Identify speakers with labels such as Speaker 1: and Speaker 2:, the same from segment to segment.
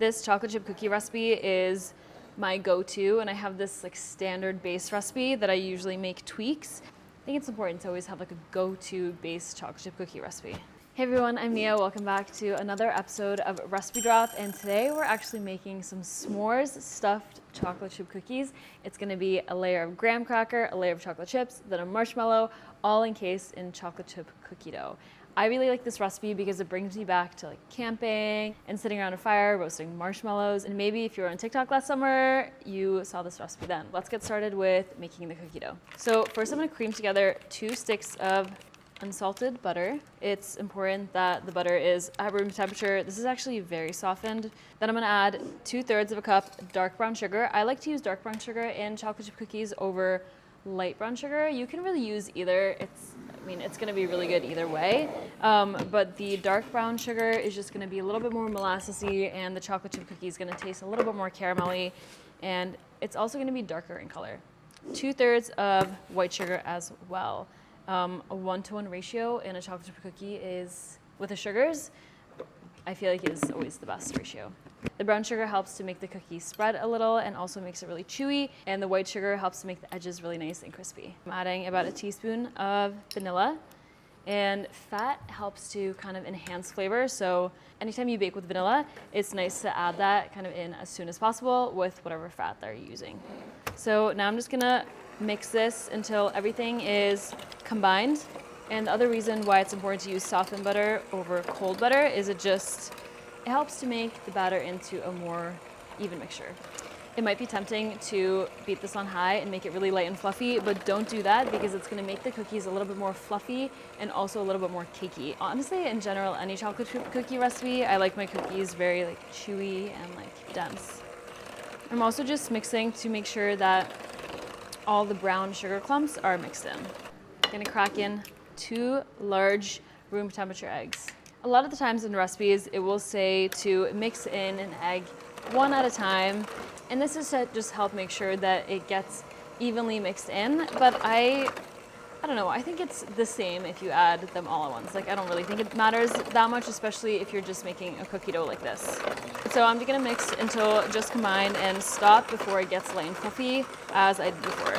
Speaker 1: This chocolate chip cookie recipe is my go-to, and I have this like standard base recipe that I usually make tweaks. I think it's important to always have like a go-to base chocolate chip cookie recipe. Hey everyone, I'm Nea. Welcome back to another episode of Recipe Drop, and today we're actually making some s'mores stuffed chocolate chip cookies. It's going to be a layer of graham cracker, a layer of chocolate chips, then a marshmallow, all encased in chocolate chip cookie dough. I really like this recipe because it brings me back to like camping and sitting around a fire roasting marshmallows, and maybe if you were on TikTok last summer, you saw this recipe then. Let's get started with making the cookie dough. So first I'm going to cream together 2 sticks of unsalted butter. It's important that the butter is at room temperature. This is actually very softened. Then I'm gonna add 2/3 of a cup dark brown sugar. I like to use dark brown sugar in chocolate chip cookies over light brown sugar. You can really use either. It's gonna be really good either way. But the dark brown sugar is just gonna be a little bit more molassesy, and the chocolate chip cookie is gonna taste a little bit more caramelly, and it's also gonna be darker in color. 2/3 of white sugar as well. A 1-to-1 ratio in a chocolate chip cookie is, with the sugars, I feel like is always the best ratio. The brown sugar helps to make the cookie spread a little and also makes it really chewy, and the white sugar helps to make the edges really nice and crispy. I'm adding about a teaspoon of vanilla, and fat helps to kind of enhance flavor, so anytime you bake with vanilla, it's nice to add that kind of in as soon as possible with whatever fat that you're using. So now I'm just gonna mix this until everything is combined. And the other reason why it's important to use softened butter over cold butter is it helps to make the batter into a more even mixture. It might be tempting to beat this on high and make it really light and fluffy, but don't do that because it's gonna make the cookies a little bit more fluffy and also a little bit more cakey. Honestly, in general, any chocolate chip cookie recipe, I like my cookies very like chewy and like dense. I'm also just mixing to make sure that all the brown sugar clumps are mixed in. I'm gonna crack in 2 large room temperature eggs. A lot of the times in recipes, it will say to mix in an egg 1 at a time, and this is to just help make sure that it gets evenly mixed in, but I don't know, I think it's the same if you add them all at once. Like, I don't really think it matters that much, especially if you're just making a cookie dough like this. So I'm gonna mix until just combined and stop before it gets light and fluffy, as I did before.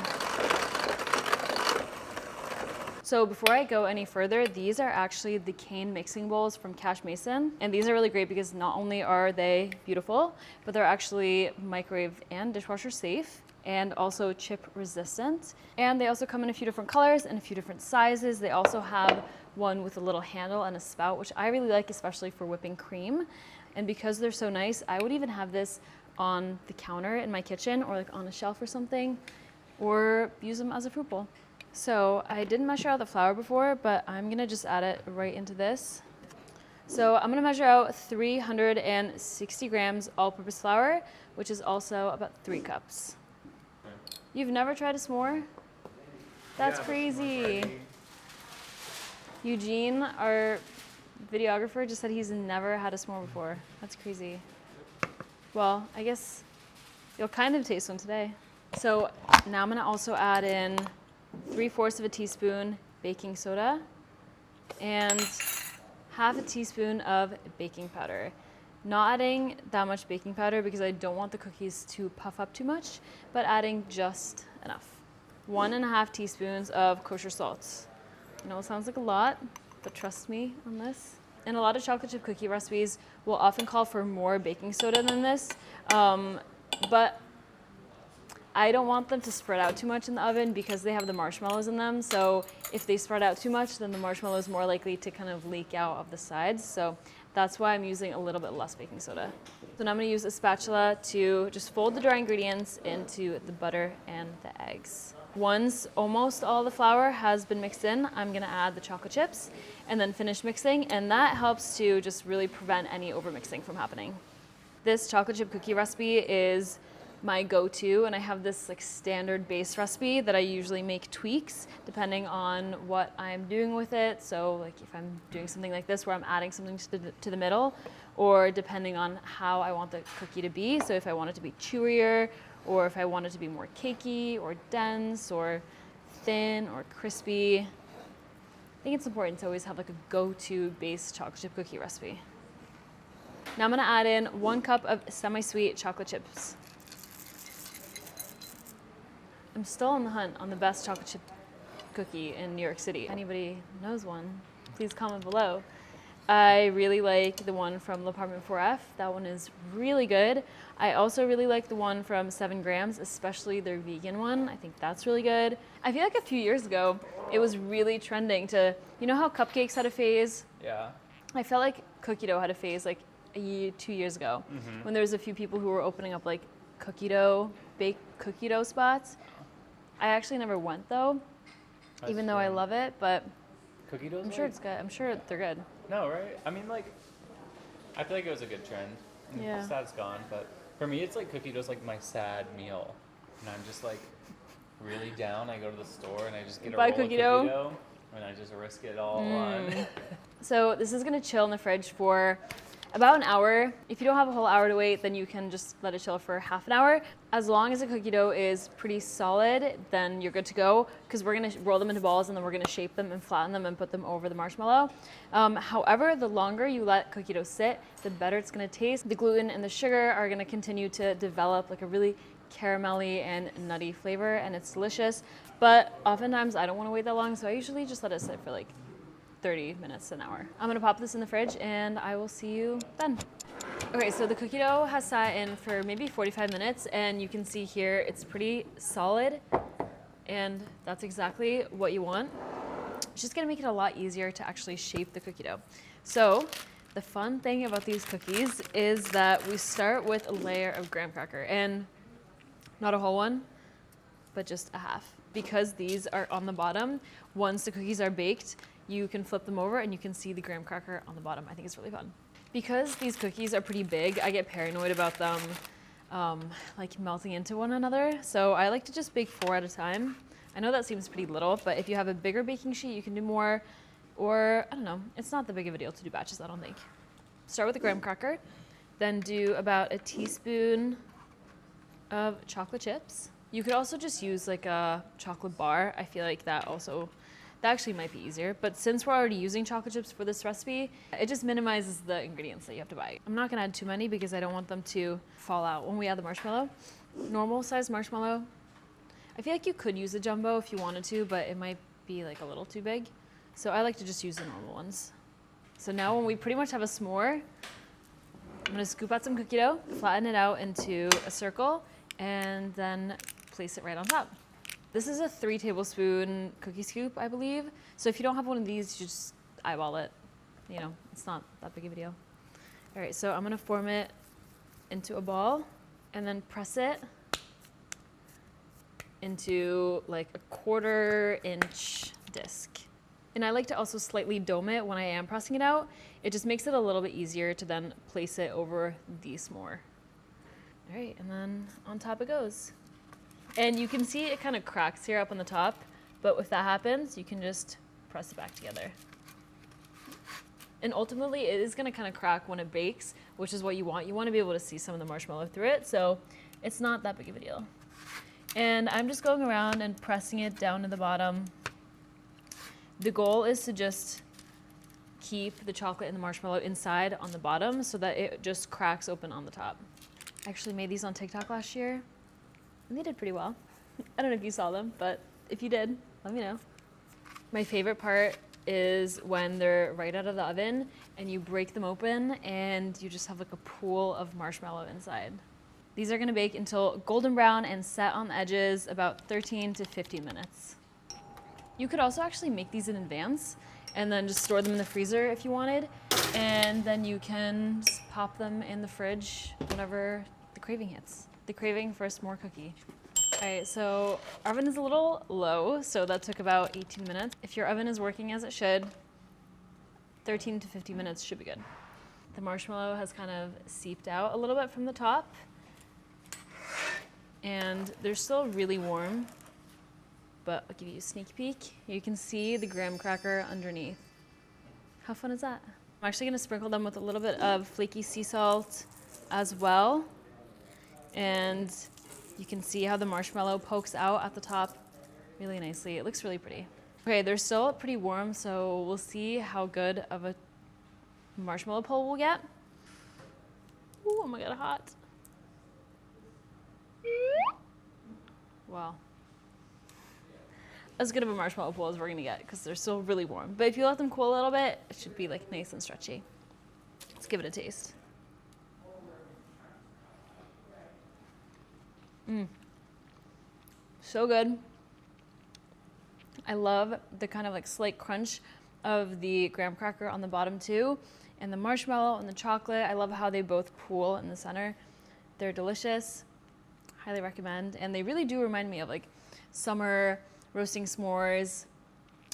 Speaker 1: So before I go any further, these are actually the cane mixing bowls from Cash Mason. And these are really great because not only are they beautiful, but they're actually microwave and dishwasher safe, and also chip resistant. And they also come in a few different colors and a few different sizes. They also have one with a little handle and a spout, which I really like, especially for whipping cream. And because they're so nice, I would even have this on the counter in my kitchen or like on a shelf or something, or use them as a fruit bowl. So I didn't measure out the flour before, but I'm gonna just add it right into this. So I'm gonna measure out 360 grams all-purpose flour, which is also about 3 cups. You've never tried a s'more? That's crazy. Eugene, our videographer, just said he's never had a s'more before. That's crazy. Well, I guess you'll kind of taste one today. So now I'm gonna also add in 3/4 of a teaspoon baking soda and 1/2 teaspoon of baking powder. Not adding that much baking powder because I don't want the cookies to puff up too much, but adding just enough. 1.5 teaspoons of kosher salt. I know it sounds like a lot, but trust me on this. And a lot of chocolate chip cookie recipes will often call for more baking soda than this, but I don't want them to spread out too much in the oven because they have the marshmallows in them. So if they spread out too much, then the marshmallow is more likely to kind of leak out of the sides. So that's why I'm using a little bit less baking soda. So now I'm gonna use a spatula to just fold the dry ingredients into the butter and the eggs. Once almost all the flour has been mixed in, I'm gonna add the chocolate chips and then finish mixing, and that helps to just really prevent any overmixing from happening. This chocolate chip cookie recipe is my go-to, and I have this like standard base recipe that I usually make tweaks depending on what I'm doing with it. So like if I'm doing something like this where I'm adding something to the middle, or depending on how I want the cookie to be. So if I want it to be chewier, or if I want it to be more cakey or dense or thin or crispy. I think it's important to always have like a go-to base chocolate chip cookie recipe. Now I'm gonna add in 1 cup of semi-sweet chocolate chips. I'm still on the hunt on the best chocolate chip cookie in New York City. If anybody knows one, please comment below. I really like the one from L'Appartement 4F. That one is really good. I also really like the one from 7 grams, especially their vegan one. I think that's really good. I feel like a few years ago, it was really trending to, you know how cupcakes had a phase?
Speaker 2: Yeah.
Speaker 1: I felt like cookie dough had a phase like 2 years ago, when there was a few people who were opening up like cookie dough, baked cookie dough spots. I actually never went though, even though I love it, but
Speaker 2: cookie dough.
Speaker 1: I'm sure it's good. I'm sure they're good.
Speaker 2: No, right? I mean, like, I feel like it was a good trend.
Speaker 1: Yeah.
Speaker 2: Sad's gone, but for me, it's like cookie dough's like my sad meal, and I'm just like really down. I go to the store and I just get a roll of cookie dough, and I just risk it all on.
Speaker 1: So this is gonna chill in the fridge for about an hour. If you don't have a whole hour to wait, then you can just let it chill for half an hour. As long as the cookie dough is pretty solid, then you're good to go, because we're gonna roll them into balls and then we're gonna shape them and flatten them and put them over the marshmallow. However, the longer you let cookie dough sit, the better it's gonna taste. The gluten and the sugar are gonna continue to develop like a really caramelly and nutty flavor, and it's delicious. But oftentimes I don't wanna wait that long, so I usually just let it sit for like 30 minutes to an hour. I'm gonna pop this in the fridge and I will see you then. Okay, so the cookie dough has sat in for maybe 45 minutes, and you can see here it's pretty solid, and that's exactly what you want. It's just gonna make it a lot easier to actually shape the cookie dough. So the fun thing about these cookies is that we start with a layer of graham cracker, and not a whole one, but just a half. Because these are on the bottom, once the cookies are baked, you can flip them over and you can see the graham cracker on the bottom. I think it's really fun. Because these cookies are pretty big, I get paranoid about them like melting into one another. So I like to just bake 4 at a time. I know that seems pretty little, but if you have a bigger baking sheet, you can do more. Or, I don't know, it's not that big of a deal to do batches, I don't think. Start with the graham cracker, then do about a teaspoon of chocolate chips. You could also just use like a chocolate bar. I feel like that actually might be easier, but since we're already using chocolate chips for this recipe, it just minimizes the ingredients that you have to buy. I'm not gonna add too many because I don't want them to fall out when we add the marshmallow. Normal size marshmallow. I feel like you could use a jumbo if you wanted to, but it might be like a little too big. So I like to just use the normal ones. So now when we pretty much have a s'more, I'm gonna scoop out some cookie dough, flatten it out into a circle, and then place it right on top. This is a 3 tablespoon cookie scoop, I believe. So if you don't have one of these, you just eyeball it. You know, it's not that big of a deal. All right, so I'm gonna form it into a ball and then press it into like a 1/4 inch disc. And I like to also slightly dome it when I am pressing it out. It just makes it a little bit easier to then place it over the s'more. All right, and then on top it goes. And you can see it kind of cracks here up on the top, but if that happens, you can just press it back together. And ultimately, it is gonna kind of crack when it bakes, which is what you want. You wanna be able to see some of the marshmallow through it, so it's not that big of a deal. And I'm just going around and pressing it down to the bottom. The goal is to just keep the chocolate and the marshmallow inside on the bottom so that it just cracks open on the top. I actually made these on TikTok last year, and they did pretty well. I don't know if you saw them, but if you did, let me know. My favorite part is when they're right out of the oven and you break them open and you just have like a pool of marshmallow inside. These are gonna bake until golden brown and set on the edges about 13 to 15 minutes. You could also actually make these in advance and then just store them in the freezer if you wanted, and then you can just pop them in the fridge whenever the craving hits. The craving for a s'more cookie. All right, so our oven is a little low, so that took about 18 minutes. If your oven is working as it should, 13 to 15 minutes should be good. The marshmallow has kind of seeped out a little bit from the top, and they're still really warm, but I'll give you a sneak peek. You can see the graham cracker underneath. How fun is that? I'm actually gonna sprinkle them with a little bit of flaky sea salt as well. And you can see how the marshmallow pokes out at the top really nicely. It looks really pretty. Okay, they're still pretty warm, so we'll see how good of a marshmallow pull we'll get. Ooh, oh my god, hot. Wow. As good of a marshmallow pull as we're gonna get because they're still really warm. But if you let them cool a little bit, it should be like nice and stretchy. Let's give it a taste. So good. I love the kind of like slight crunch of the graham cracker on the bottom too, and the marshmallow and the chocolate. I love how they both pool in the center. They're delicious. Highly recommend. And they really do remind me of like summer roasting s'mores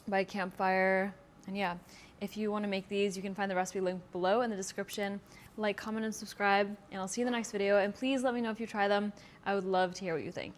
Speaker 1: by a campfire. And yeah, if you want to make these, you can find the recipe link below in the description. Like, comment, and subscribe, and I'll see you in the next video. And please let me know if you try them. I would love to hear what you think.